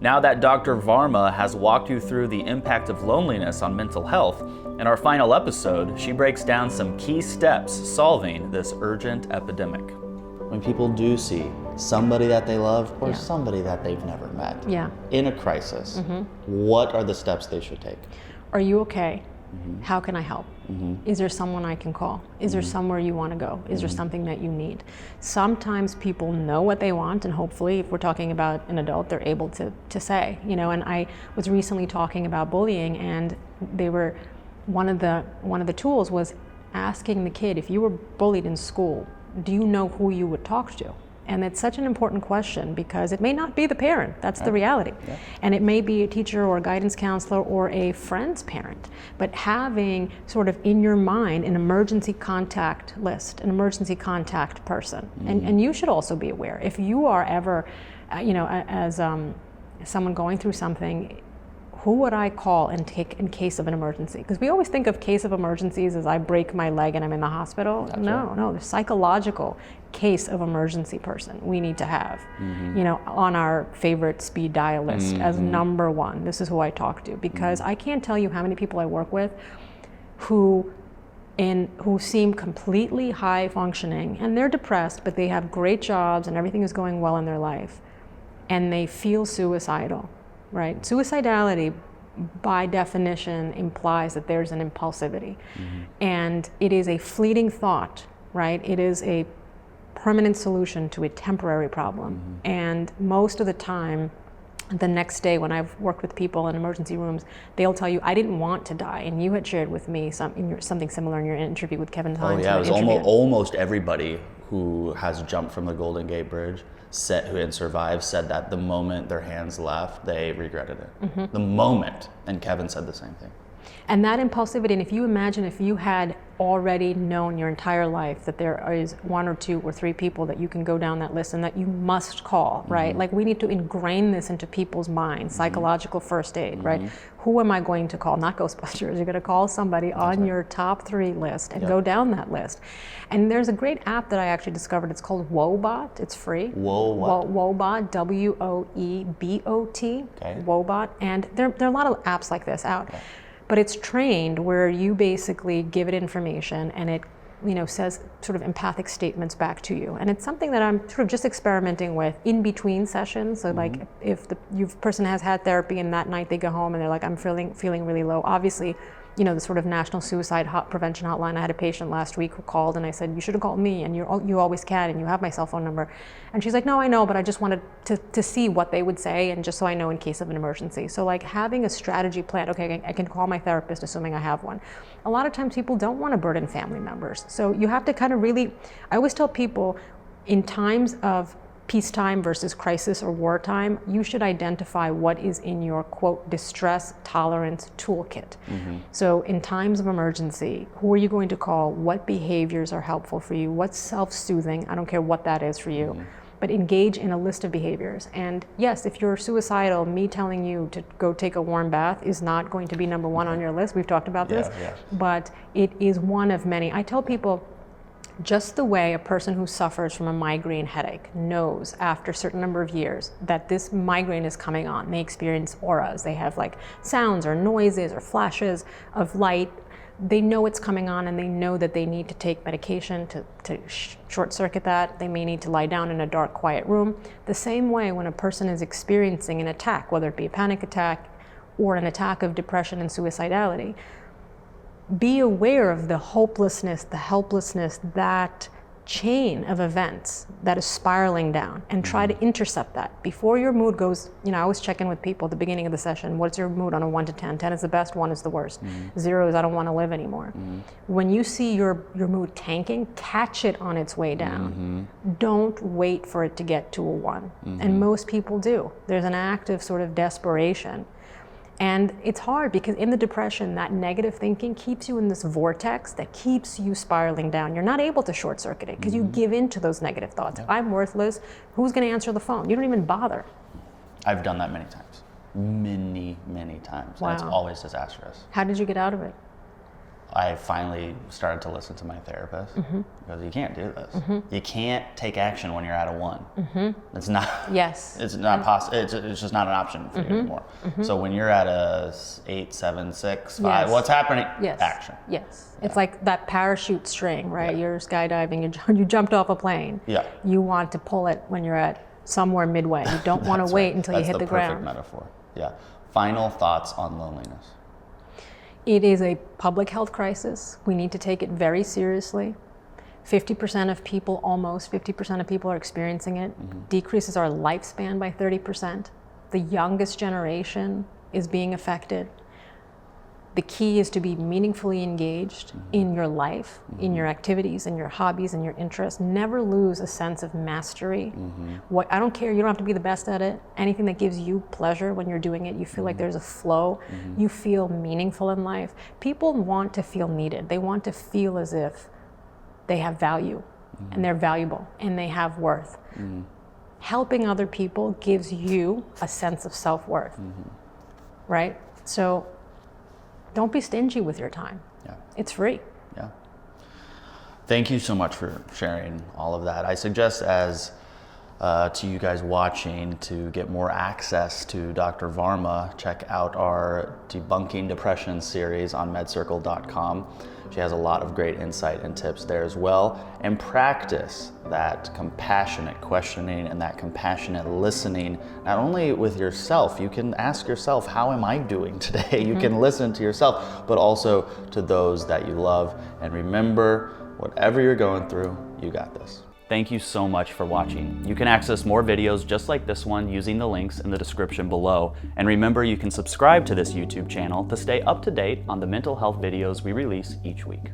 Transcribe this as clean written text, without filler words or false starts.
Now that Dr. Varma has walked you through the impact of loneliness on mental health, in our final episode, she breaks down some key steps solving this urgent epidemic. When people do see somebody that they love or somebody that they've never met in a crisis, what are the steps they should take? Are you okay? How can I help? Is there someone I can call? Is there somewhere you want to go? Is there something that you need? Sometimes people know what they want, and hopefully, if we're talking about an adult, they're able to say, you know. And I was recently talking about bullying, and they were one of the tools was asking the kid, if you were bullied in school, do you know who you would talk to? And it's such an important question because it may not be the parent, that's the reality. And it may be a teacher or a guidance counselor or a friend's parent. But having sort of in your mind an emergency contact list, an emergency contact person. And you should also be aware, if you are ever, as someone going through something, who would I call and take in case of an emergency? Because we always think of case of emergencies as I break my leg and I'm in the hospital. That's no, the psychological case of emergency person we need to have, on our favorite speed dial list as number one. This is who I talk to, because I can't tell you how many people I work with who seem completely high functioning and they're depressed, but they have great jobs and everything is going well in their life, and they feel suicidal. Right? Suicidality, by definition, implies that there's an impulsivity. And it is a fleeting thought, right? It is a permanent solution to a temporary problem. And most of the time, the next day when I've worked with people in emergency rooms, they'll tell you, I didn't want to die. And you had shared with me something similar in your interview with Kevin Tynes. Oh yeah, it was almost everybody who has jumped from the Golden Gate Bridge and survived said that the moment their hands left, they regretted it. The moment. And Kevin said the same thing. And that impulsivity, and if you imagine if you had already known your entire life that there is one or two or three people that you can go down that list and that you must call, right? Like, we need to ingrain this into people's minds, psychological first aid, right? Who am I going to call? Not Ghostbusters. You're going to call somebody on your top 3 list and go down that list. And there's a great app that I actually discovered. It's called Woebot. It's free. Woebot, W-O-E-B-O-T, Woebot. And there are a lot of apps like this out. But it's trained where you basically give it information and it, says sort of empathic statements back to you. And it's something that I'm sort of just experimenting with in between sessions. So like if the person has had therapy and that night they go home and they're like, I'm feeling really low. Obviously, the sort of National Suicide Prevention Hotline. I had a patient last week who called and I said, you should have called me, and you always can, and you have my cell phone number. And she's like, no, I know, but I just wanted to see what they would say, and just so I know in case of an emergency. So like having a strategy plan, okay, I can call my therapist assuming I have one. A lot of times people don't want to burden family members. So you have to kind of really, I always tell people, in times of peacetime versus crisis or wartime, you should identify what is in your, quote, distress tolerance toolkit. So in times of emergency, who are you going to call? What behaviors are helpful for you? What's self-soothing? I don't care what that is for you. But engage in a list of behaviors. And yes, if you're suicidal, me telling you to go take a warm bath is not going to be number one on your list. We've talked about this. But it is one of many. I tell people, just the way a person who suffers from a migraine headache knows after a certain number of years that this migraine is coming on. They experience auras. They have like sounds or noises or flashes of light. They know it's coming on, and they know that they need to take medication to short circuit that. They may need to lie down in a dark, quiet room. The same way when a person is experiencing an attack, whether it be a panic attack or an attack of depression and suicidality, be aware of the hopelessness, the helplessness, that chain of events that is spiraling down, and try to intercept that before your mood goes. I always check in with people at the beginning of the session. What's your mood on a 1 to 10? 10 is the best, 1 is the worst. 0 is I don't want to live anymore. When you see your mood tanking, catch it on its way down. Don't wait for it to get to a 1. And most people do. There's an act of sort of desperation. And it's hard because in the depression, that negative thinking keeps you in this vortex that keeps you spiraling down. You're not able to short circuit it because you give in to those negative thoughts. I'm worthless. Who's going to answer the phone? You don't even bother. I've done that many times. Many, many times. Wow. And it's always disastrous. How did you get out of it? I finally started to listen to my therapist because you can't do this. You can't take action when you're at a 1. It's not. Yes. It's not possible. It's just not an option for you anymore. So when you're at a 8, 7, 6, 5, Yes. what's happening? Yes. Action. Yes. It's like that parachute string, right? You're skydiving, you jumped off a plane. Yeah. You want to pull it when you're at somewhere midway. You don't want to That's wait right. until That's you hit the perfect ground. metaphor. Yeah. Final thoughts on loneliness. It is a public health crisis. We need to take it very seriously. 50% of people, almost 50% of people are experiencing it. Decreases our lifespan by 30%. The youngest generation is being affected. The key is to be meaningfully engaged in your life, in your activities, in your hobbies, in your interests. Never lose a sense of mastery. I don't care, you don't have to be the best at it. Anything that gives you pleasure when you're doing it, you feel like there's a flow, you feel meaningful in life. People want to feel needed. They want to feel as if they have value and they're valuable and they have worth. Helping other people gives you a sense of self-worth, right? So don't be stingy with your time. Yeah. It's free. Yeah. Thank you so much for sharing all of that. I suggest to you guys watching to get more access to Dr. Varma, check out our Debunking Depression series on MedCircle.com. She has a lot of great insight and tips there as well. And practice that compassionate questioning and that compassionate listening, not only with yourself. You can ask yourself, how am I doing today? You can listen to yourself, but also to those that you love. And remember, whatever you're going through, you got this. Thank you so much for watching. You can access more videos just like this one using the links in the description below. And remember, you can subscribe to this YouTube channel to stay up to date on the mental health videos we release each week.